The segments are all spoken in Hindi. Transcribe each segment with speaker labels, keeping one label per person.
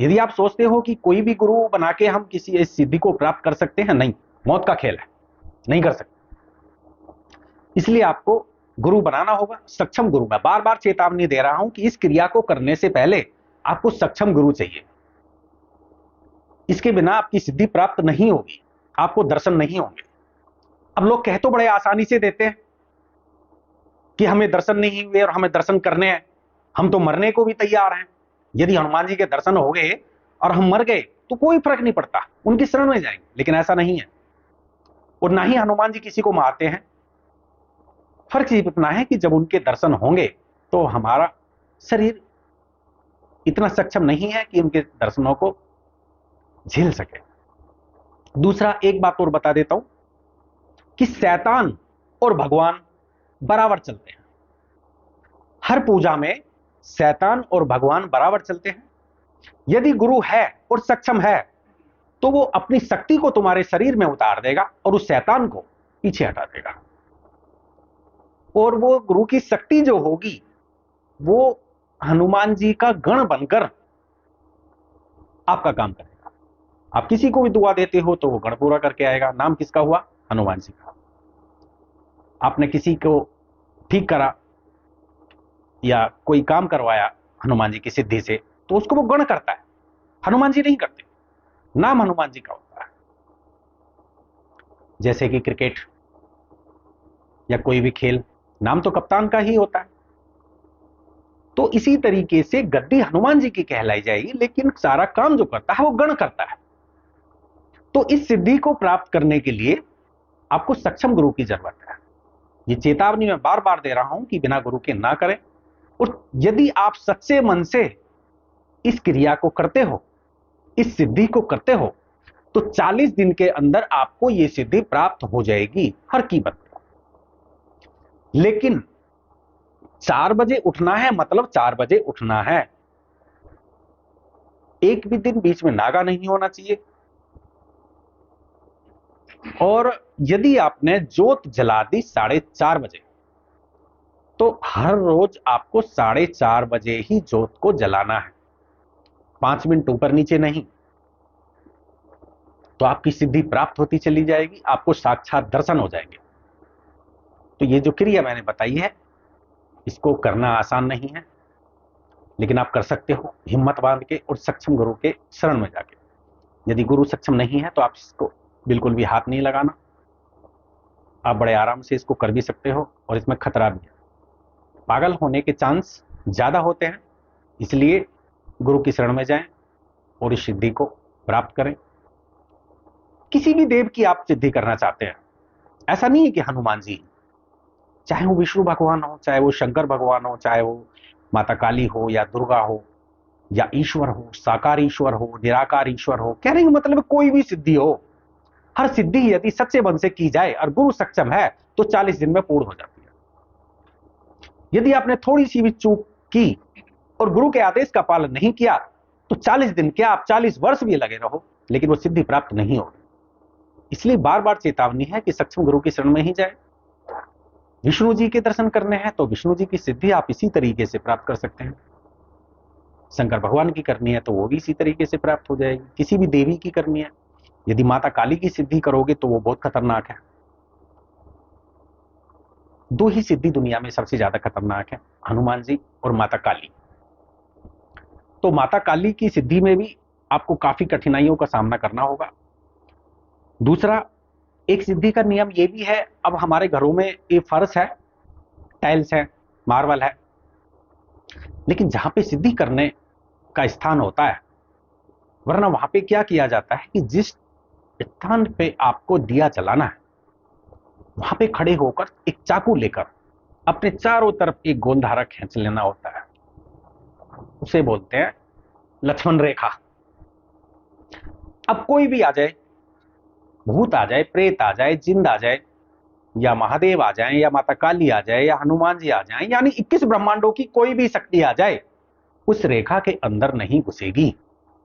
Speaker 1: यदि आप सोचते हो कि कोई भी गुरु बना के हम किसी इस सिद्धि को प्राप्त कर सकते हैं, नहीं, मौत का खेल है, नहीं कर सकते। इसलिए आपको गुरु बनाना होगा, सक्षम गुरु। मैं बार बार चेतावनी दे रहा हूं कि इस क्रिया को करने से पहले आपको सक्षम गुरु चाहिए। इसके बिना आपकी सिद्धि प्राप्त नहीं होगी, आपको दर्शन नहीं होंगे। अब लोग कह तो बड़े आसानी से देते हैं कि हमें दर्शन नहीं हुए और हमें दर्शन करने हैं, हम तो मरने को भी तैयार हैं। यदि हनुमान जी के दर्शन हो गए और हम मर गए तो कोई फर्क नहीं पड़ता, उनकी शरण में जाएंगे। लेकिन ऐसा नहीं है, और ना ही हनुमान जी किसी को मारते हैं। फर्क सिर्फ इतना है कि जब उनके दर्शन होंगे तो हमारा शरीर इतना सक्षम नहीं है कि उनके दर्शनों को झेल सके। दूसरा, एक बात और बता देता हूं कि शैतान और भगवान बराबर चलते हैं। हर पूजा में शैतान और भगवान बराबर चलते हैं। यदि गुरु है और सक्षम है तो वो अपनी शक्ति को तुम्हारे शरीर में उतार देगा और उस शैतान को पीछे हटा देगा। और वो गुरु की शक्ति जो होगी वो हनुमान जी का गण बनकर आपका काम करेगा। आप किसी को भी दुआ देते हो तो वो गण पूरा करके आएगा। नाम किसका हुआ? हनुमान जी का। आपने किसी को ठीक करा या कोई काम करवाया हनुमान जी की सिद्धि से, तो उसको वो गण करता है, हनुमान जी नहीं करते। नाम हनुमान जी का होता है। जैसे कि क्रिकेट या कोई भी खेल, नाम तो कप्तान का ही होता है। तो इसी तरीके से गद्दी हनुमान जी की कहलाई जाएगी, लेकिन सारा काम जो करता है वो गण करता है। तो इस सिद्धि को प्राप्त करने के लिए आपको सक्षम गुरु की जरूरत है। ये चेतावनी मैं बार बार दे रहा हूं कि बिना गुरु के ना करें। और यदि आप सच्चे मन से इस क्रिया को करते हो, इस सिद्धि को करते हो, तो 40 दिन के अंदर आपको यह सिद्धि प्राप्त हो जाएगी हर कीमत पर। लेकिन 4 बजे उठना है, मतलब 4 बजे उठना है। एक भी दिन बीच में नागा नहीं होना चाहिए। और यदि आपने जोत जला दी 4:30 बजे, तो हर रोज आपको 4:30 बजे ही जोत को जलाना है, 5 मिनट ऊपर नीचे नहीं। तो आपकी सिद्धि प्राप्त होती चली जाएगी, आपको साक्षात दर्शन हो जाएंगे। तो ये जो क्रिया मैंने बताई है, इसको करना आसान नहीं है, लेकिन आप कर सकते हो हिम्मत बांध के और सक्षम गुरु के शरण में जाके। यदि गुरु सक्षम नहीं है तो आप इसको बिल्कुल भी हाथ नहीं लगाना। आप बड़े आराम से इसको कर भी सकते हो और इसमें खतरा भी है, पागल होने के चांस ज्यादा होते हैं। इसलिए गुरु की शरण में जाएं और इस सिद्धि को प्राप्त करें। किसी भी देव की आप सिद्धि करना चाहते हैं, ऐसा नहीं है कि हनुमान जी, चाहे वो विष्णु भगवान हो, चाहे वो शंकर भगवान हो, चाहे वो माता काली हो या दुर्गा हो या ईश्वर हो, साकार ईश्वर हो, निराकार ईश्वर हो, कहने का मतलब कोई भी सिद्धि हो, हर सिद्धि यदि सच्चे मन से की जाए और गुरु सक्षम है तो 40 दिन में पूर्ण हो जाती है। यदि आपने थोड़ी सी भी चूक की और गुरु के आदेश का पालन नहीं किया तो 40 दिन क्या, आप 40 वर्ष भी लगे रहो, लेकिन वो सिद्धि प्राप्त नहीं होगी। इसलिए बार बार चेतावनी है कि सक्षम गुरु की शरण में ही जाए। विष्णु जी के दर्शन करने हैं तो विष्णु जी की सिद्धि आप इसी तरीके से प्राप्त कर सकते हैं। शंकर भगवान की करनी है तो वो भी इसी तरीके से प्राप्त हो जाएगी। किसी भी देवी की करनी है, यदि माता काली की सिद्धि करोगे तो वो बहुत खतरनाक है। 2 ही सिद्धि दुनिया में सबसे ज्यादा खतरनाक है, हनुमान जी और माता काली। तो माता काली की सिद्धि में भी आपको काफी कठिनाइयों का सामना करना होगा। दूसरा, एक सिद्धि का नियम यह भी है, अब हमारे घरों में ये फर्श है, टाइल्स है, मार्बल है, लेकिन जहां पे सिद्धि करने का स्थान होता है, वरना वहां पे क्या किया जाता है कि जिस स्थान पे आपको दिया जलाना है वहां पे खड़े होकर एक चाकू लेकर अपने चारों तरफ एक गोलधारा खींच लेना होता है। उसे बोलते हैं लक्ष्मण रेखा। अब कोई भी आ जाए, भूत आ जाए, प्रेत आ जाए, जिंद आ जाए, या महादेव आ जाए, या माता काली आ जाए, या हनुमान जी आ जाए, यानी 21 ब्रह्मांडों की कोई भी शक्ति आ जाए, उस रेखा के अंदर नहीं घुसेगी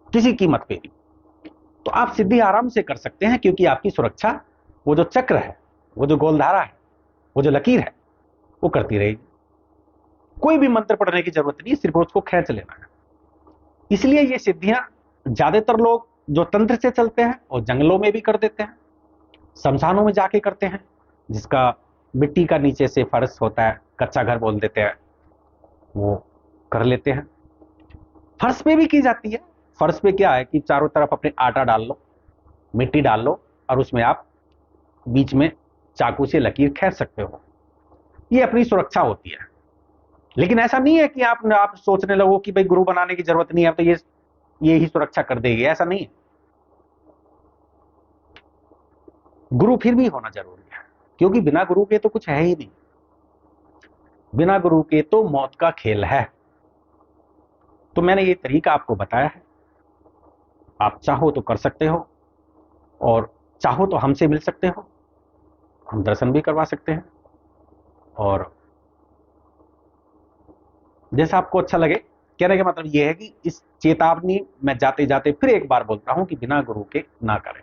Speaker 1: किसी कीमत पे भी। तो आप सिद्धि आराम से कर सकते हैं, क्योंकि आपकी सुरक्षा वो जो चक्र है, वो जो गोलधारा है, वो जो लकीर है, वो करती रहेगी। कोई भी मंत्र पढ़ने की जरूरत नहीं, सिर्फ उसको खींच लेना है। इसलिए ये सिद्धियां ज्यादातर लोग जो तंत्र से चलते हैं वो जंगलों में भी कर देते हैं, शमशानों में जाके करते हैं, जिसका मिट्टी का नीचे से फर्श होता है, कच्चा घर बोल देते हैं, वो कर लेते हैं। फर्श पे भी की जाती है। फर्श पे क्या है कि चारों तरफ अपने आटा डाल लो, मिट्टी डाल लो, और उसमें आप बीच में चाकू से लकीर खींच सकते हो। ये अपनी सुरक्षा होती है। लेकिन ऐसा नहीं है कि आप सोचने लगो कि भाई गुरु बनाने की जरूरत नहीं है, तो ये ही सुरक्षा कर देगी, ऐसा नहीं है। गुरु फिर भी होना जरूरी है, क्योंकि बिना गुरु के तो कुछ है ही नहीं। बिना गुरु के तो मौत का खेल है। तो मैंने ये तरीका आपको बताया है, आप चाहो तो कर सकते हो, और चाहो तो हमसे मिल सकते हो, हम दर्शन भी करवा सकते हैं। और जैसा आपको अच्छा लगे। कहने का मतलब यह है कि इस चेतावनी मैं जाते जाते फिर एक बार बोलता हूं कि बिना गुरु के ना करें।